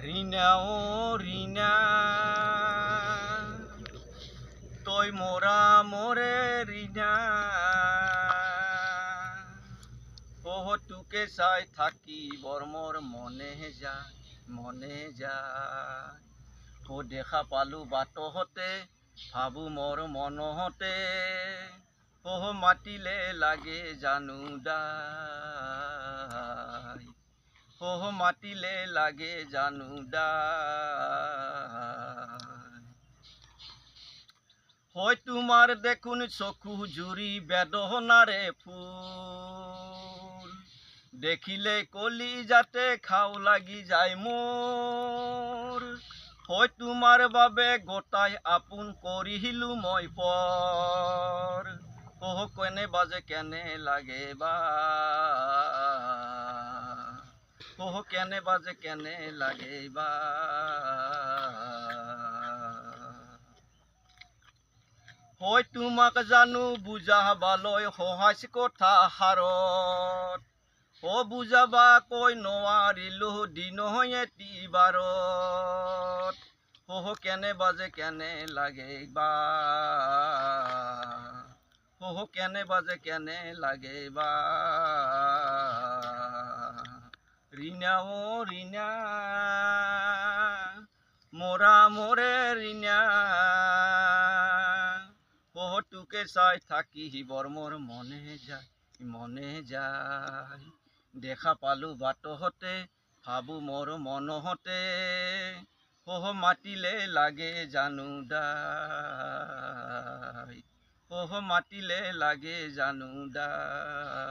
রিনা ও রিনা, তই মোরা মোরে রিনা, তোকে চাই থাকি বর্মর মনে যায় মনে যায়। ও দেখা পালু বাটহতে ভাবু মোর মনহতে, ও মাতিলে লাগে জানু দাই, ও মাতিলে লাগে জানু দাই। হয় তোমার দেখুন চকু জুৰি বেদনাৰে ফুল, দেখিলে কলি যাতে খাও লাগি যায় মোৰ। হয় তোমাৰ বাবে গোটাই আপোন কৰিহিলো মই পৰ, কেনে বাজে কেনে লাগে বা, কেনে বাজে কেনে লাগে বা। হয় তোমাক জানো বুজাবালৈ সহায় কথা হাৰত, বুজাবা কৈ নোৱাৰিলো দিন এটি বাৰত, কেনে বাজে কেনে লাগে বা, কেনে বাজে কেনে লাগে বা। রিনা ও রিনা, মোরা মোরে রিনা, তোকে চাই থাকি বর্মর মনে যায় মনে যায়। দেখা পালু বাটহতে ভাবু মোর মনহতে, মাতিলে লাগে জানু দাই, মাতিলে লাগে জানু দাই।